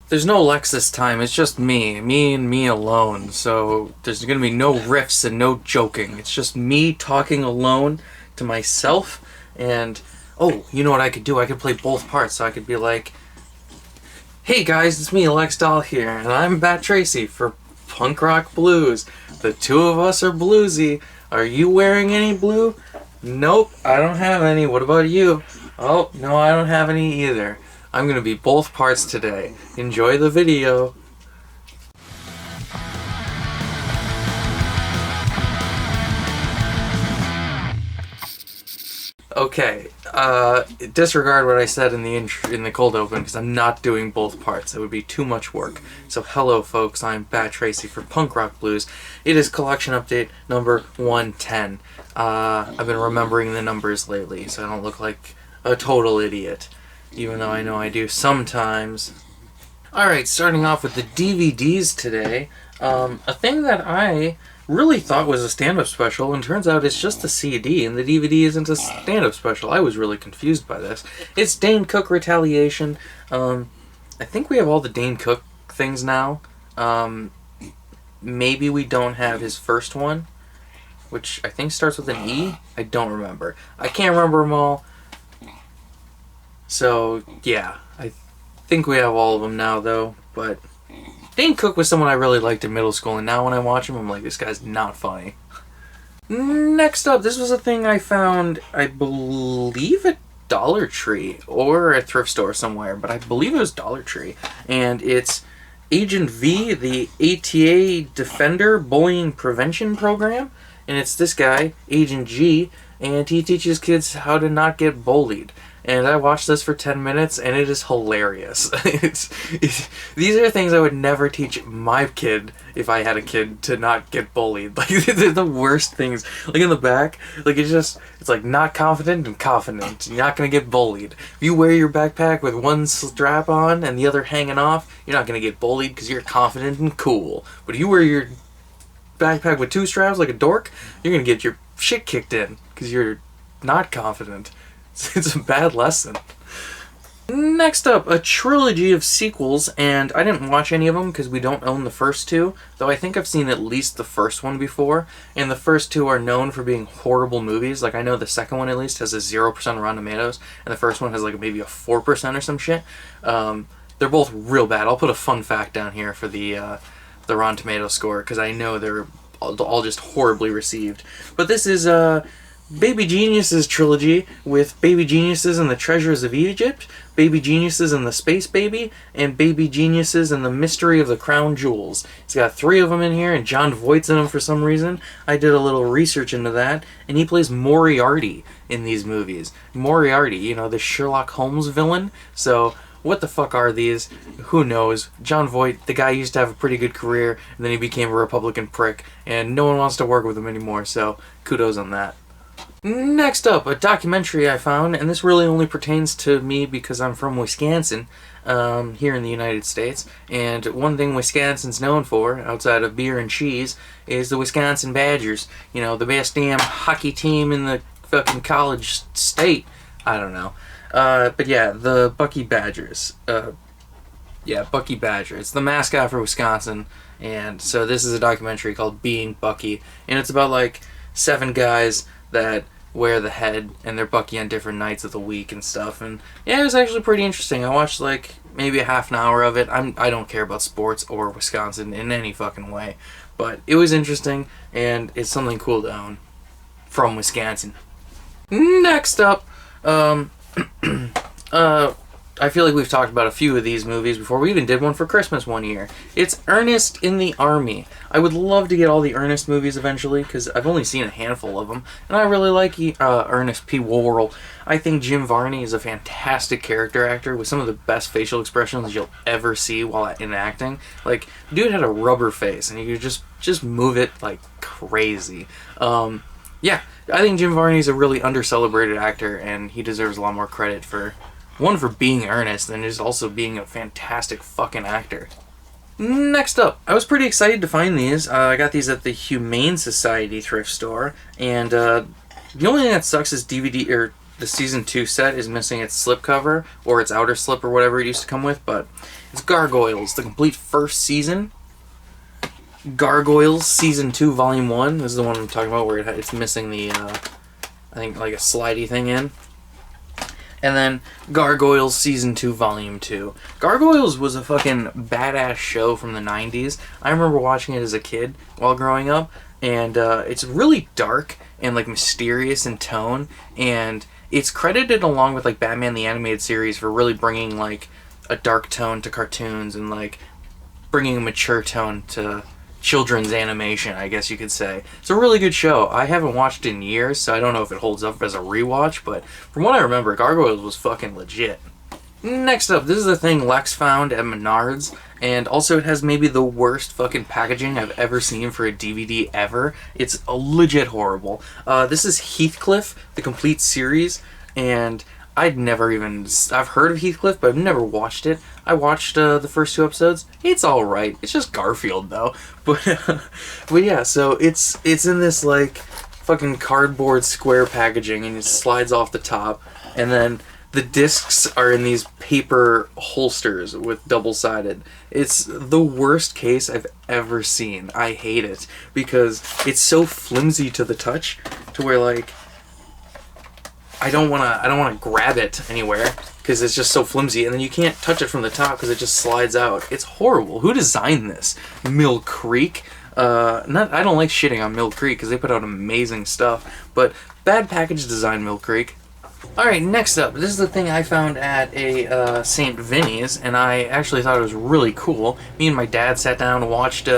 There's no Lex this time, it's just me and me alone, so there's gonna be no riffs and no joking. It's just me talking alone to myself, and, oh, you know what I could do? I could play both parts, so I could be like, hey guys, it's me, Lex Doll here, and I'm Bat Tracy for Punk Rock Blues. The two of us are bluesy. Are you wearing any blue? Nope, I don't have any. What about you? Oh, no, I don't have any either. I'm gonna be both parts today. Enjoy the video. Okay, disregard what I said in the cold open because I'm not doing both parts. It would be too much work. So hello folks, I'm Bat Tracy for Punk Rock Blues. It is collection update number 110. I've been remembering the numbers lately so I don't look like a total idiot, even though I know I do sometimes. Alright, starting off with the DVDs today. A thing that I really thought was a stand-up special, and turns out it's just a CD, and the DVD isn't a stand-up special. I was really confused by this. It's Dane Cook Retaliation. I think we have all the Dane Cook things now. Maybe we don't have his first one, which I think starts with an E. I don't remember. I can't remember them all. So, yeah. I think we have all of them now, though, but Dane Cook was someone I really liked in middle school, and now when I watch him, I'm like, this guy's not funny. Next up, this was a thing I found, I believe, at Dollar Tree, or a thrift store somewhere, but I believe it was Dollar Tree, and it's Agent V, the ATA Defender Bullying Prevention Program, and it's this guy, Agent G, and he teaches kids how to not get bullied. And I watched this for 10 minutes, and it is hilarious. These are things I would never teach my kid if I had a kid to not get bullied. Like, they're the worst things. Like, in the back, like, it's like, not confident and confident. You're not going to get bullied. If you wear your backpack with one strap on and the other hanging off, you're not going to get bullied because you're confident and cool. But if you wear your backpack with two straps like a dork, you're going to get your shit kicked in because you're not confident. It's a bad lesson. Next up, a trilogy of sequels, and I didn't watch any of them because we don't own the first two, though I think I've seen at least the first one before, and the first two are known for being horrible movies. Like, I know the second one at least has a 0% Rotten Tomatoes, and the first one has like maybe a 4% or some shit. They're both real bad. I'll put a fun fact down here for the Rotten Tomatoes score, because I know they're all just horribly received. But this is Baby Geniuses trilogy with Baby Geniuses and the Treasures of Egypt, Baby Geniuses and the Space Baby, and Baby Geniuses and the Mystery of the Crown Jewels. It's got 3 of them in here, and Jon Voight's in them for some reason. I did a little research into that, and he plays Moriarty in these movies. Moriarty, you know, the Sherlock Holmes villain. So, what the fuck are these? Who knows? Jon Voight, the guy used to have a pretty good career, and then he became a Republican prick, and no one wants to work with him anymore, so kudos on that. Next up, a documentary I found, and this really only pertains to me because I'm from Wisconsin, here in the United States, and one thing Wisconsin's known for, outside of beer and cheese, is the Wisconsin Badgers. You know, the best damn hockey team in the fucking college state. I don't know. But yeah, the Bucky Badgers. Bucky Badger. It's the mascot for Wisconsin, and so this is a documentary called Being Bucky, and it's about like 7 guys that wear the head, and they're Bucky on different nights of the week and stuff, and yeah, it was actually pretty interesting. I watched like maybe a half an hour of it. I don't care about sports or Wisconsin in any fucking way, but it was interesting, and it's something cool to own from Wisconsin. Next up, I feel like we've talked about a few of these movies before. We even did one for Christmas one year. It's Ernest in the Army. I would love to get all the Ernest movies eventually, because I've only seen a handful of them, and I really like Ernest P. Worrell. I think Jim Varney is a fantastic character actor with some of the best facial expressions you'll ever see while in acting. Like, dude had a rubber face, and you could just move it like crazy. Yeah, I think Jim Varney is a really under-celebrated actor, and he deserves a lot more credit for being Ernest, and just also being a fantastic fucking actor. Next up, I was pretty excited to find these. I got these at the Humane Society thrift store, and the only thing that sucks is the season 2 set is missing its slipcover, or its outer slip, or whatever it used to come with, but it's Gargoyles, the complete first season. Gargoyles Season 2 Volume 1 is the one I'm talking about, where it's missing the, I think, like a slidey thing in. And then Gargoyles Season 2 Volume 2. Gargoyles was a fucking badass show from the 90s. I remember watching it as a kid while growing up, and it's really dark and like mysterious in tone, and it's credited along with like Batman the Animated Series for really bringing like a dark tone to cartoons and like bringing a mature tone to children's animation, I guess you could say. It's a really good show. I haven't watched it in years, so I don't know if it holds up as a rewatch, but from what I remember, Gargoyles was fucking legit. Next up, this is the thing Lex found at Menards, and also it has maybe the worst fucking packaging I've ever seen for a DVD ever. It's legit horrible. This is Heathcliff, the complete series, and I've heard of Heathcliff, but I've never watched it. I watched the first 2 episodes. It's alright. It's just Garfield, though. But yeah, so it's in this, like, fucking cardboard square packaging, and it slides off the top, and then the discs are in these paper holsters with double-sided. It's the worst case I've ever seen. I hate it, because it's so flimsy to the touch, to where, like, I don't wanna grab it anywhere because it's just so flimsy, and then you can't touch it from the top because it just slides out. It's horrible. Who designed this? Mill Creek. I don't like shitting on Mill Creek because they put out amazing stuff, but bad package design, Mill Creek. All right, next up, this is the thing I found at a St. Vinny's, and I actually thought it was really cool. Me and my dad sat down and watched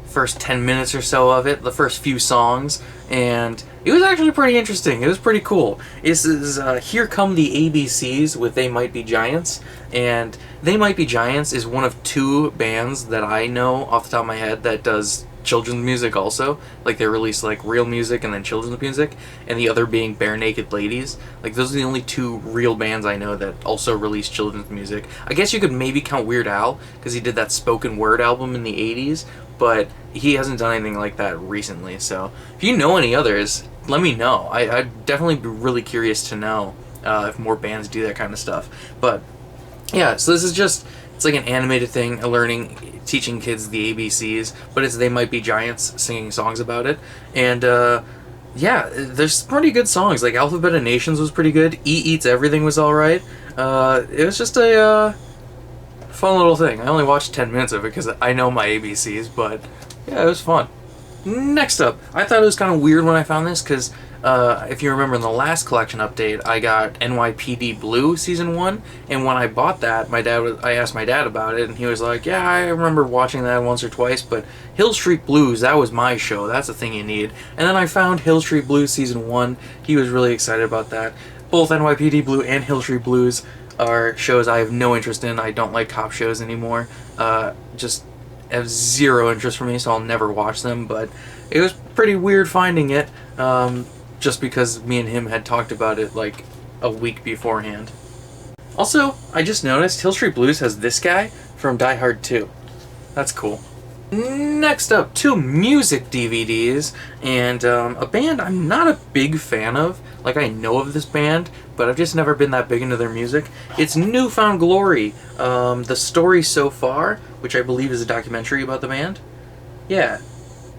first 10 minutes or so of it, the first few songs, and it was actually pretty interesting. It was pretty cool. This is Here Come the ABCs with They Might Be Giants, and They Might Be Giants is one of 2 bands that I know off the top of my head that does children's music also. Like, they release like real music and then children's music, and the other being Bare Naked Ladies. Like, those are the only 2 real bands I know that also release children's music. I guess you could maybe count Weird Al, because he did that spoken word album in the 80s, but he hasn't done anything like that recently. So if you know any others, let me know. I'd definitely be really curious to know if more bands do that kind of stuff. But yeah, so this is just, it's like an animated thing, teaching kids the ABCs, but it's They Might Be Giants singing songs about it. And yeah, there's pretty good songs. Like Alphabet of Nations was pretty good. Eats Everything was alright. It was just a fun little thing. I only watched 10 minutes of it because I know my ABCs, but yeah, it was fun. Next up, I thought it was kind of weird when I found this because if you remember in the last collection update, I got NYPD Blue Season 1, and when I bought that, I asked my dad about it, and he was like, yeah, I remember watching that once or twice, but Hill Street Blues, that was my show. That's the thing you need. And then I found Hill Street Blues Season 1. He was really excited about that. Both NYPD Blue and Hill Street Blues are shows I have no interest in. I don't like cop shows anymore. Just have zero interest for me, so I'll never watch them, but it was pretty weird finding it, just because me and him had talked about it like a week beforehand. Also, I just noticed Hill Street Blues has this guy from Die Hard 2. That's cool. Next up, 2 music DVDs, and a band I'm not a big fan of. Like, I know of this band, but I've just never been that big into their music. It's New Found Glory. The Story So Far, which I believe is a documentary about the band. Yeah,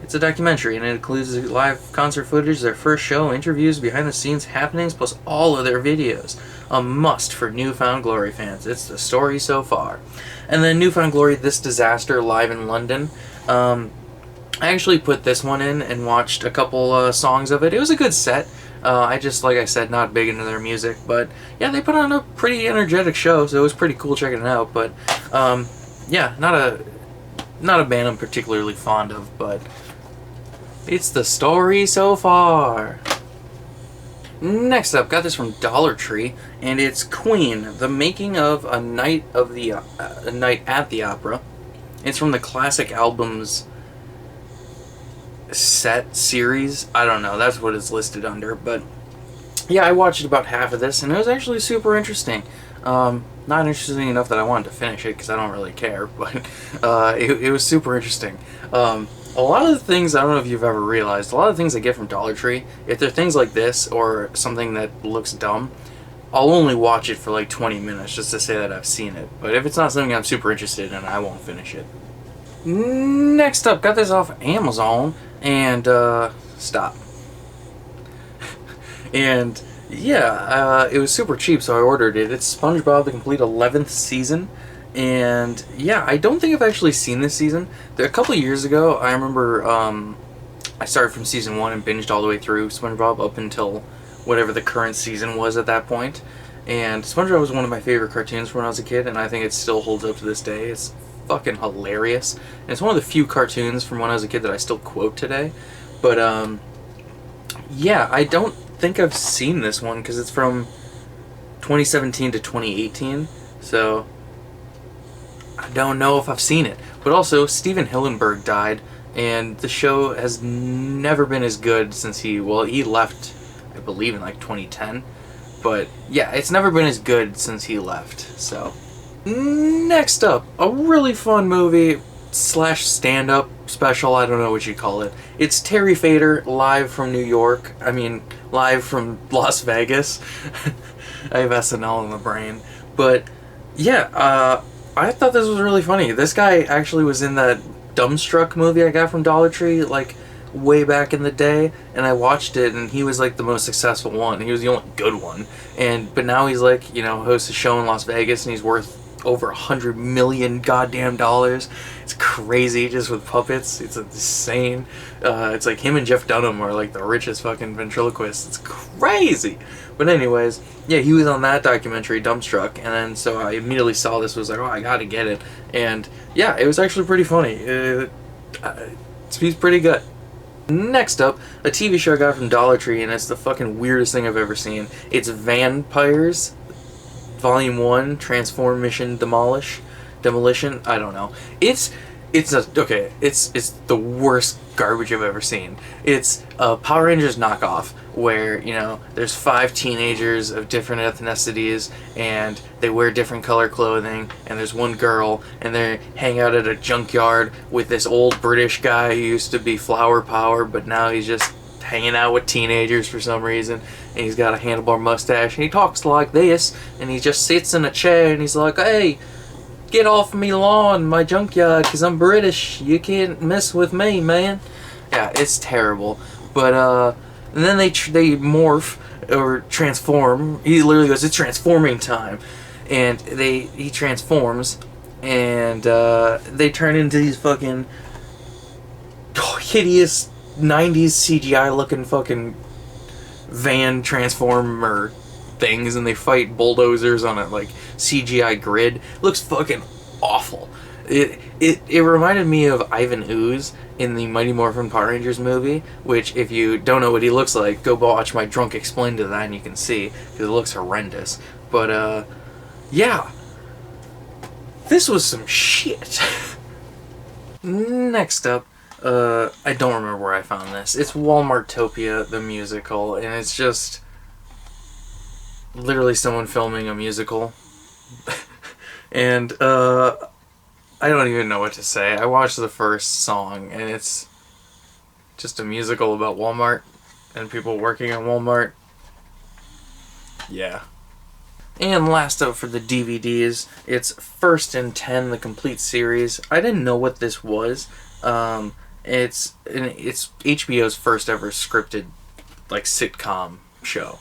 it's a documentary, and it includes live concert footage, their first show, interviews, behind-the-scenes happenings, plus all of their videos. A must for New Found Glory fans. It's The Story So Far. And then New Found Glory, This Disaster, live in London. I actually put this one in and watched a couple songs of it. It was a good set. I just, like I said, not big into their music, but yeah, they put on a pretty energetic show, so it was pretty cool checking it out. But yeah, not a band I'm particularly fond of, but it's The Story So Far. Next up, got this from Dollar Tree, and it's Queen, the making of a night at the opera. It's from the classic albums set series. I don't know, that's what it's listed under, but yeah, I watched about half of this, and it was actually super interesting. Not interesting enough that I wanted to finish it because I don't really care, but it was super interesting. A lot of the things, I don't know if you've ever realized, a lot of things I get from Dollar Tree, if they're things like this or something that looks dumb, I'll only watch it for like 20 minutes just to say that I've seen it. But if it's not something I'm super interested in, I won't finish it. Next up, got this off Amazon, and stop. And yeah, it was super cheap, so I ordered it. It's SpongeBob, the complete 11th season. And yeah, I don't think I've actually seen this season. A couple of years ago, I remember I started from season 1 and binged all the way through SpongeBob up until whatever the current season was at that point. And SpongeBob was one of my favorite cartoons from when I was a kid, and I think it still holds up to this day. It's fucking hilarious. And it's one of the few cartoons from when I was a kid that I still quote today. But yeah, I don't think I've seen this one because it's from 2017 to 2018. So I don't know if I've seen it. But also, Steven Hillenburg died, and the show has never been as good since he left, I believe, in like 2010. But yeah, it's never been as good since he left. So next up, a really fun movie / stand-up special, I don't know what you call it. It's Terry Fator live from New York. I mean, live from Las Vegas. I have SNL in the brain. But yeah, I thought this was really funny. This guy actually was in that Dumbstruck movie I got from Dollar Tree, like, way back in the day, and I watched it, and he was, like, the most successful one. He was the only good one. But now he's, like, you know, hosts a show in Las Vegas, and he's worth over $100 million goddamn dollars. It's crazy, just with puppets. It's insane. It's like him and Jeff Dunham are, like, the richest fucking ventriloquists. It's crazy! But anyways, yeah, he was on that documentary, Dumbstruck, and then so I immediately saw this, was like, oh, I gotta get it. And yeah, it was actually pretty funny. He's pretty good. Next up, a TV show I got from Dollar Tree, and it's the fucking weirdest thing I've ever seen. It's Vampires, Volume 1, Transform Mission Demolition, I don't know. It's the worst garbage I've ever seen. It's a Power Rangers knockoff where, you know, there's 5 teenagers of different ethnicities and they wear different color clothing, and there's one girl, and they hang out at a junkyard with this old British guy who used to be Flower Power, but now he's just hanging out with teenagers for some reason, and he's got a handlebar mustache, and he talks like this, and he just sits in a chair, and he's like, hey, get off me lawn, my junkyard, because I'm British. You can't mess with me, man. Yeah, it's terrible. But, and then they morph, or transform. He literally goes, it's transforming time. And he transforms, and they turn into these fucking hideous 90s CGI looking fucking van transformer things, and they fight bulldozers on a like CGI grid. It looks fucking awful. It reminded me of Ivan Ooze in the Mighty Morphin Power Rangers movie, which if you don't know what he looks like, go watch my Drunk Explain to that and you can see, because it looks horrendous. But yeah, this was some shit. Next up, I don't remember where I found this. It's Walmartopia, the musical, and it's just literally someone filming a musical. And I don't even know what to say. I watched the first song, and it's just a musical about Walmart and people working at Walmart. Yeah. And last up for the DVDs, it's First and 10, the complete series. I didn't know what this was. It's HBO's first ever scripted like sitcom show,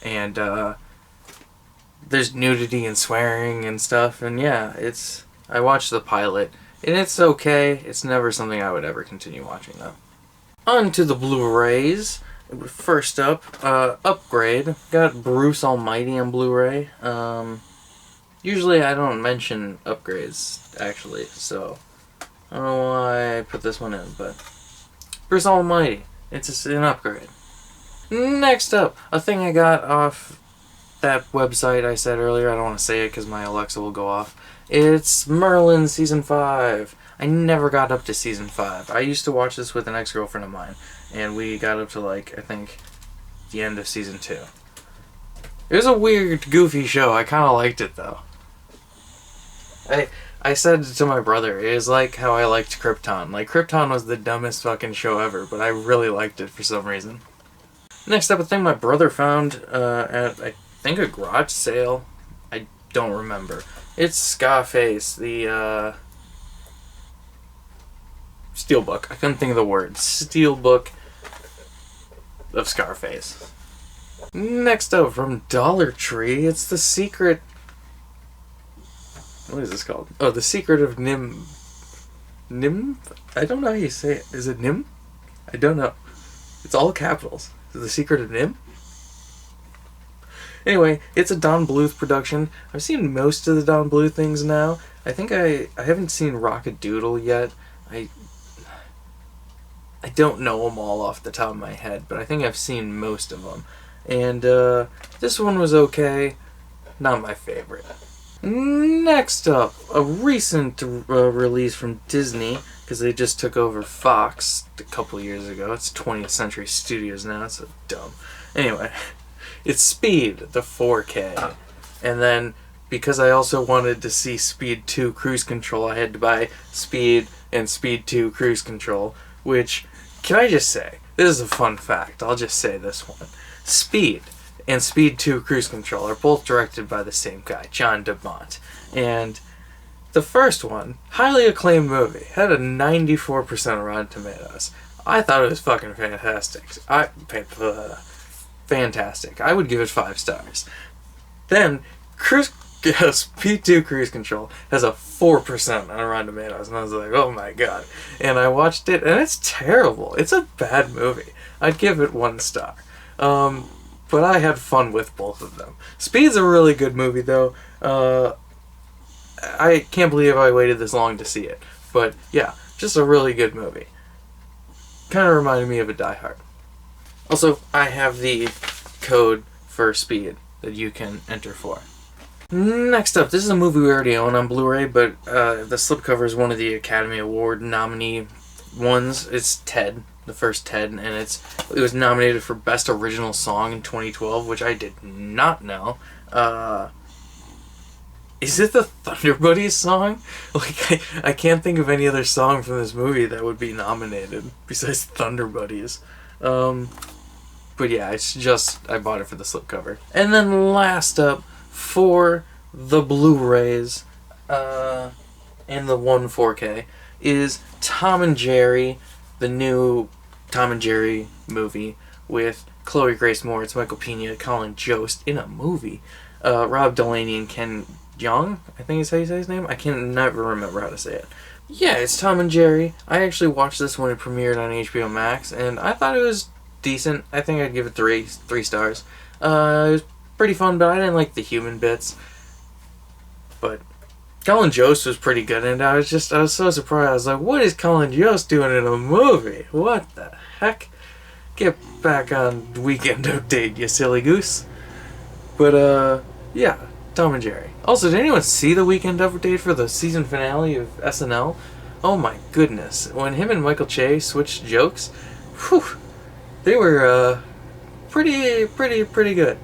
and there's nudity and swearing and stuff. And yeah, I watched the pilot, and it's okay. It's never something I would ever continue watching though. On to the Blu-rays. First up, Upgrade. Got Bruce Almighty on Blu-ray. Usually I don't mention upgrades, actually, so I don't know why I put this one in, but Bruce Almighty. It's an upgrade. Next up, a thing I got off that website I said earlier. I don't want to say it because my Alexa will go off. It's Merlin Season 5. I never got up to Season 5. I used to watch this with an ex-girlfriend of mine, and we got up to, like, I think, the end of Season 2. It was a weird, goofy show. I kind of liked it, though. I said to my brother, it was like how I liked Krypton. Like, Krypton was the dumbest fucking show ever, but I really liked it for some reason. Next up, a thing my brother found at, I think, a garage sale. I don't remember. It's Scarface, the steelbook. I couldn't think of the word. Steelbook of Scarface. Next up, from Dollar Tree, it's The Secret... What is this called? Oh, The Secret of Nim... I don't know how you say it. Is it Nim? I don't know. It's all capitals. The Secret of Nim? Anyway, it's a Don Bluth production. I've seen most of the Don Bluth things now. I think I haven't seen Rock-a-Doodle yet. I don't know them all off the top of my head, but I think I've seen most of them. And this one was okay. Not my favorite. Next up, a recent release from Disney, because they just took over Fox a couple years ago. It's 20th Century Studios now. It's so dumb. Anyway, it's Speed, the 4K. And then, because I also wanted to see Speed 2 Cruise Control, I had to buy Speed and Speed 2 Cruise Control, which, can I just say, this is a fun fact. I'll just say this one. Speed and Speed 2 Cruise Control are both directed by the same guy, John DeMont. And the first one, highly acclaimed movie, had a 94% Rotten Tomatoes. I thought it was fucking fantastic. Fantastic. I would give it 5 stars. Then, Speed 2 Cruise Control has a 4% on Rotten Tomatoes, and I was like, oh my god. And I watched it, and it's terrible. It's a bad movie. I'd give it 1 star. But I had fun with both of them. Speed's a really good movie, though. I can't believe I waited this long to see it. But, yeah, just a really good movie. Kind of reminded me of a Die Hard. Also, I have the code for Speed that you can enter for. Next up, this is a movie we already own on Blu-ray, but the slipcover is one of the Academy Award nominee ones. It's Ted. The first Ted, and it was nominated for Best Original Song in 2012, which I did not know. Is it the Thunder Buddies song? Like, I can't think of any other song from this movie that would be nominated besides Thunder Buddies. But yeah, it's just, I bought it for the slipcover. And then last up, for the Blu-rays, and the 1 4K, is Tom and Jerry, the new Tom and Jerry movie with Chloe Grace Moretz, Michael Pena, Colin Jost in a movie. Rob Delaney and Ken Jeong, I think is how you say his name. I can never remember how to say it. Yeah, it's Tom and Jerry. I actually watched this when it premiered on HBO Max, and I thought it was decent. I think I'd give it 3 stars. It was pretty fun, but I didn't like the human bits. But Colin Jost was pretty good, and I was so surprised. I was like, what is Colin Jost doing in a movie? What the heck? Get back on Weekend Update, you silly goose. But, yeah, Tom and Jerry. Also, did anyone see the Weekend Update for the season finale of SNL? Oh my goodness. When him and Michael Che switched jokes, whew, they were, pretty good.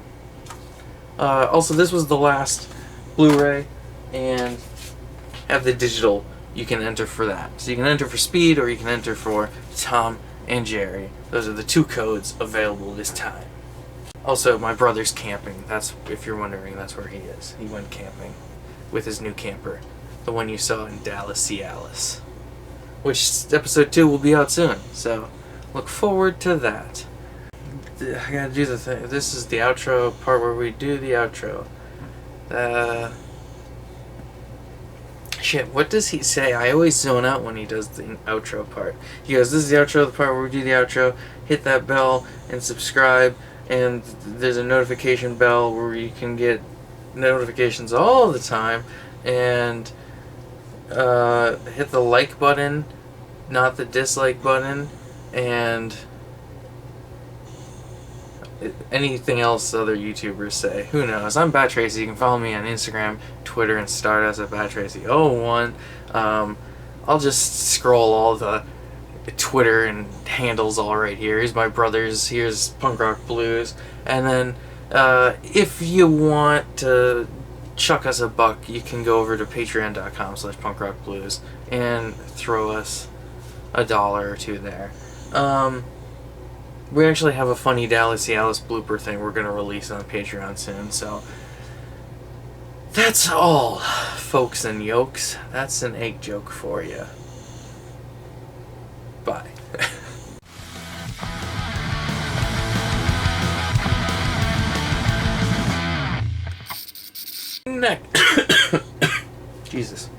Also, this was the last Blu-ray, and have the digital, you can enter for that. So you can enter for Speed, or you can enter for Tom and Jerry. Those are the 2 codes available this time. Also, my brother's camping. That's, if you're wondering, that's where he is. He went camping with his new camper. The one you saw in Dallas, Cialis. Which, episode 2 will be out soon. So, look forward to that. I gotta do the thing. This is the outro part where we do the outro. Shit, what does he say? I always zone out when he does the outro part. He goes, this is the outro, the part where we do the outro. Hit that bell and subscribe. And there's a notification bell where you can get notifications all the time. And hit the like button, not the dislike button. And anything else other YouTubers say. Who knows? I'm Bat Tracy. You can follow me on Instagram, Twitter, and Stardust at BatTracy01. I'll just scroll all the Twitter and handles all right here. Here's my brother's. Here's Punk Rock Blues. And then if you want to chuck us a buck, you can go over to patreon.com/punkrockblues and throw us $1 or $2 there. We actually have a funny Dallas Alice blooper thing we're going to release on Patreon soon, so that's all, folks and yokes. That's an egg joke for you. Bye. Next. Jesus.